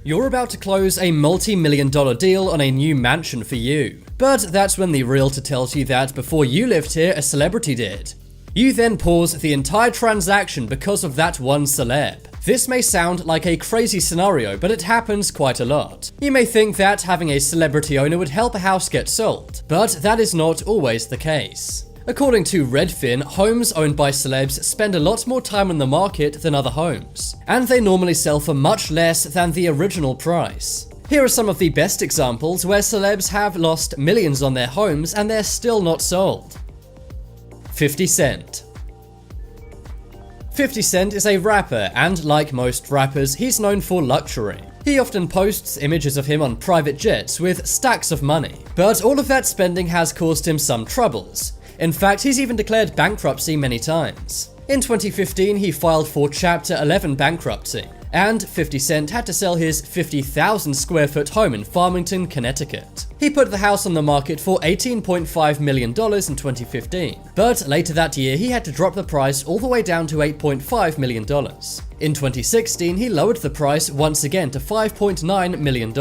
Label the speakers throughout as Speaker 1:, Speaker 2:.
Speaker 1: You're about to close a multi-million-dollar deal on a new mansion for you. But that's when the realtor tells you that before you lived here, a celebrity did. You then pause the entire transaction because of that one celeb. This may sound like a crazy scenario, but it happens quite a lot. You may think that having a celebrity owner would help a house get sold, but that is not always the case. According to Redfin, homes owned by celebs spend a lot more time on the market than other homes, and they normally sell for much less than the original price. Here are some of the best examples where celebs have lost millions on their homes and they're still not sold. 50 Cent. 50 Cent is a rapper, and like most rappers, he's known for luxury. He often posts images of him on private jets with stacks of money, but all of that spending has caused him some troubles. In fact, he's even declared bankruptcy many times. In 2015, he filed for Chapter 11 bankruptcy, and 50 Cent had to sell his 50,000 square foot home in Farmington, Connecticut. He put the house on the market for $18.5 million in 2015, but later that year he had to drop the price all the way down to $8.5 million. In 2016, he lowered the price once again to $5.9 million,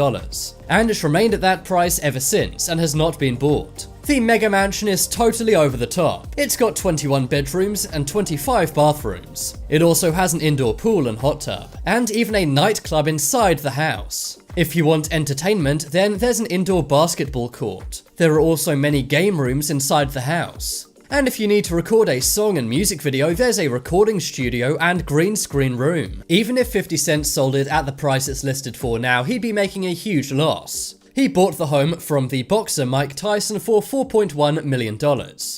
Speaker 1: and it's remained at that price ever since and has not been bought. The mega mansion is totally over the top. It's got 21 bedrooms and 25 bathrooms. It also has an indoor pool and hot tub, and even a nightclub inside the house. If you want entertainment, then there's an indoor basketball court. There are also many game rooms inside the house. And if you need to record a song and music video, there's a recording studio and green screen room. Even if 50 Cent sold it at the price it's listed for now, he'd be making a huge loss. He bought the home from the boxer Mike Tyson for $4.1 million,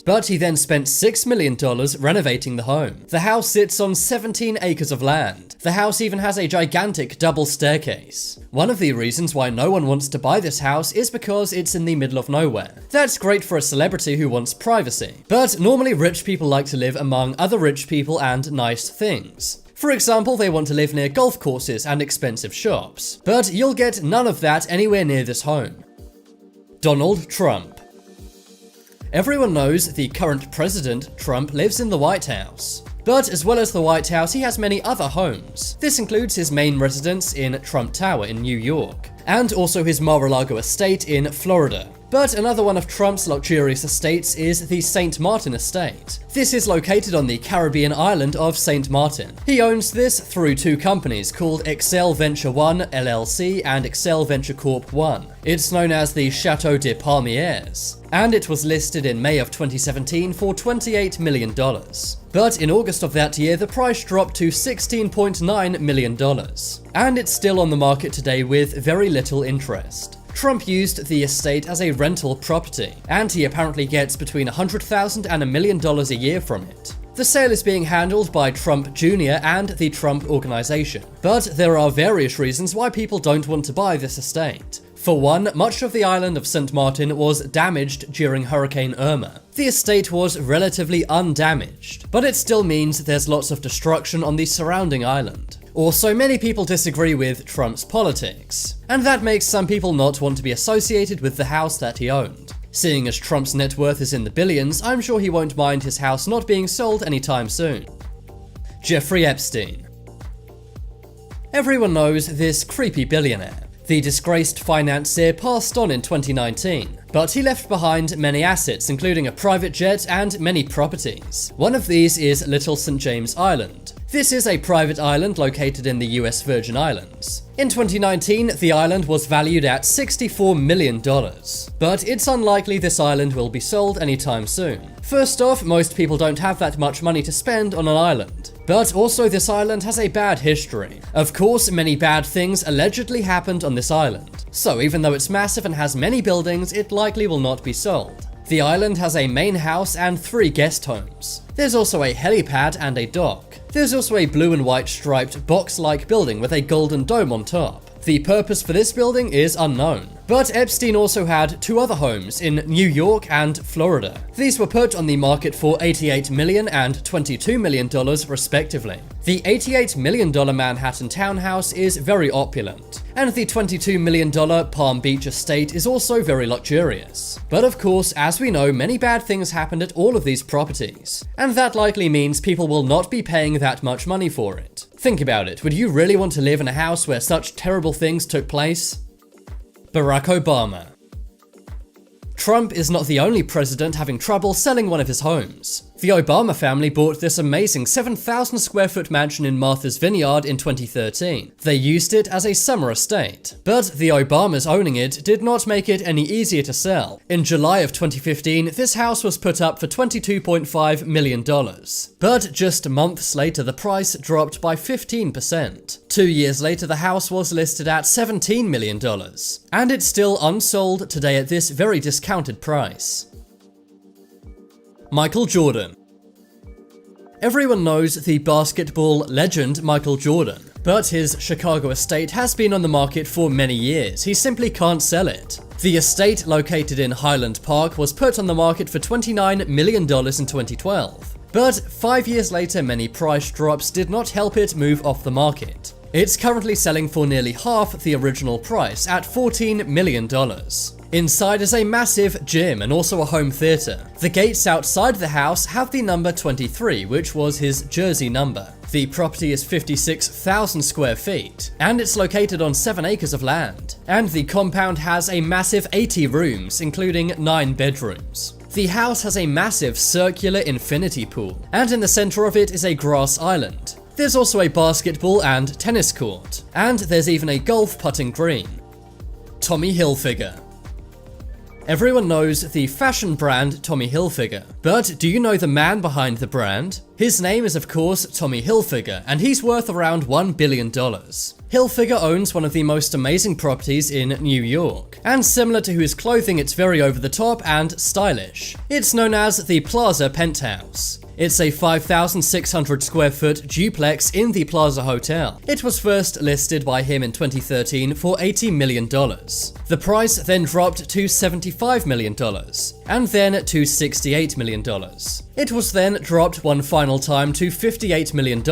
Speaker 1: but he then spent $6 million renovating the home. The house sits on 17 acres of land. The house even has a gigantic double staircase. One of the reasons why no one wants to buy this house is because it's in the middle of nowhere. That's great for a celebrity who wants privacy, but normally rich people like to live among other rich people and nice things. For example, they want to live near golf courses and expensive shops, but you'll get none of that anywhere near this home. Donald Trump. Everyone knows the current president, Trump, lives in the White House. But as well as the White House, he has many other homes. This includes his main residence in Trump Tower in New York, and also his Mar-a-Lago estate in Florida. But another one of Trump's luxurious estates is the St. Martin estate. This is located on the Caribbean island of St. Martin. He owns this through two companies called Excel Venture One LLC and Excel Venture Corp One. It's known as the Chateau des Palmiers, and it was listed in May of 2017 for $28 million. But in August of that year, the price dropped to $16.9 million, and it's still on the market today with very little interest. Trump used the estate as a rental property, and he apparently gets between $100,000 and $1 million a year from it. The sale is being handled by Trump Jr. and the Trump Organization, but there are various reasons why people don't want to buy this estate. For one, much of the island of St. Martin was damaged during Hurricane Irma. The estate was relatively undamaged, but it still means there's lots of destruction on the surrounding island. Also, many people disagree with Trump's politics, and that makes some people not want to be associated with the house that he owned. Seeing as Trump's net worth is in the billions, I'm sure he won't mind his house not being sold anytime soon. Jeffrey Epstein. Everyone knows this creepy billionaire. The disgraced financier passed on in 2019, but he left behind many assets, including a private jet and many properties. One of these is Little St. James Island. This is a private island located in the US Virgin Islands. In 2019, the island was valued at $64 million, but it's unlikely this island will be sold anytime soon. First off, most people don't have that much money to spend on an island. But also, this island has a bad history. Of course, many bad things allegedly happened on this island. So even though it's massive and has many buildings, it likely will not be sold. The island has a main house and 3 guest homes. There's also a helipad and a dock. There's also a blue and white striped box-like building with a golden dome on top. The purpose for this building is unknown. But Epstein also had 2 other homes in New York and Florida. These were put on the market for $88 million and $22 million respectively. The $88 million Manhattan townhouse is very opulent, and the $22 million Palm Beach estate is also very luxurious. But of course, as we know, many bad things happened at all of these properties, and that likely means people will not be paying that much money for it. Think about it, would you really want to live in a house where such terrible things took place? Barack Obama. Trump is not the only president having trouble selling one of his homes. The Obama family bought this amazing 7,000 square foot mansion in Martha's Vineyard in 2013. They used it as a summer estate. But the Obamas owning it did not make it any easier to sell. In July of 2015, this house was put up for $22.5 million. But just months later, the price dropped by 15%. 2 years later, the house was listed at $17 million. And it's still unsold today at this very discounted price. Michael Jordan. Everyone knows the basketball legend Michael Jordan, but his Chicago estate has been on the market for many years. He simply can't sell it. The estate, located in Highland Park, was put on the market for $29 million in 2012. But 5 years later, many price drops did not help it move off the market. It's currently selling for nearly half the original price at $14 million. Inside is a massive gym and also a home theater. The gates outside the house have the number 23, which was his jersey number. The property is 56,000 square feet, and it's located on 7 acres of land. And the compound has a massive 80 rooms, including 9 bedrooms. The house has a massive circular infinity pool, and in the center of it is a grass island. There's also a basketball and tennis court, and there's even a golf putting green. Tommy Hilfiger. Everyone knows the fashion brand Tommy Hilfiger, but do you know the man behind the brand? His name is of course Tommy Hilfiger, and he's worth around $1 billion. Hilfiger owns one of the most amazing properties in New York, and similar to his clothing, it's very over the top and stylish. It's known as the Plaza Penthouse. It's a 5,600 square foot duplex in the Plaza Hotel. It was first listed by him in 2013 for $80 million. The price then dropped to $75 million, and then to $68 million. It was then dropped one final time to $58 million,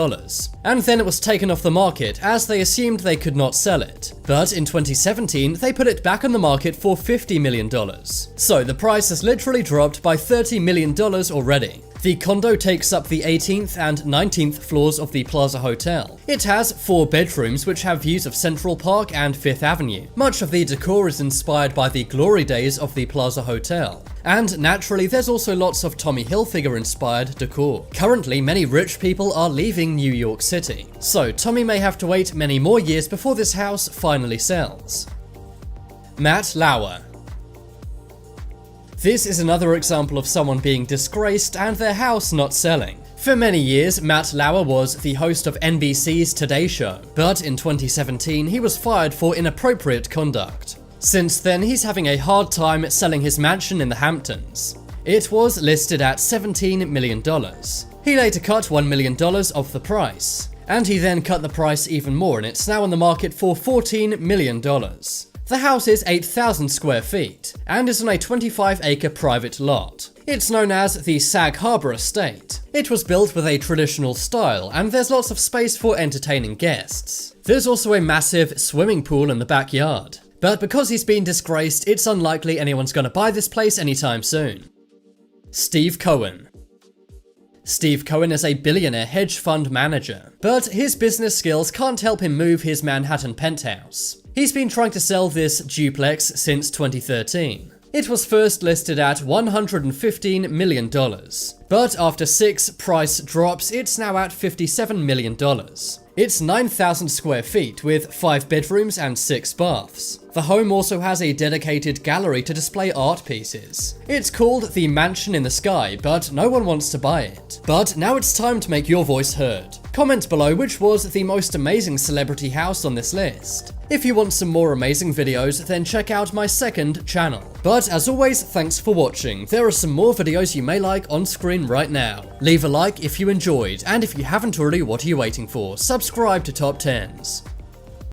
Speaker 1: and then it was taken off the market as they assumed they could not sell it. But in 2017, they put it back on the market for $50 million. So the price has literally dropped by $30 million already. The condo takes up the 18th and 19th floors of the Plaza Hotel. It has 4 bedrooms which have views of Central Park and 5th Avenue. Much of the decor is inspired by the glory days of the Plaza Hotel. And naturally, there's also lots of Tommy Hilfiger inspired decor. Currently, many rich people are leaving New York City, so Tommy may have to wait many more years before this house finally sells. Matt Lauer. This is another example of someone being disgraced and their house not selling. For many years, Matt Lauer was the host of NBC's Today Show, but in 2017 he was fired for inappropriate conduct. Since then, he's having a hard time selling his mansion in the Hamptons. It was listed at $17 million. He later cut $1 million off the price, and he then cut the price even more, and it's now on the market for $14 million. The house is 8,000 square feet and is on a 25-acre private lot. It's known as the Sag Harbor Estate. It was built with a traditional style, and there's lots of space for entertaining guests. There's also a massive swimming pool in the backyard. But because he's been disgraced, it's unlikely anyone's gonna buy this place anytime soon. Steve Cohen. Steve Cohen is a billionaire hedge fund manager, but his business skills can't help him move his Manhattan penthouse. He's been trying to sell this duplex since 2013. It was first listed at $115 million, but after 6 price drops, it's now at $57 million. It's 9,000 square feet with 5 bedrooms and 6 baths. The home also has a dedicated gallery to display art pieces. It's called the Mansion in the Sky, but no one wants to buy it. But now it's time to make your voice heard. Comment below which was the most amazing celebrity house on this list. If you want some more amazing videos, then check out my second channel. But as always, thanks for watching. There are some more videos you may like on screen right now. Leave a like if you enjoyed, and if you haven't already, what are you waiting for? Subscribe to Top 10s.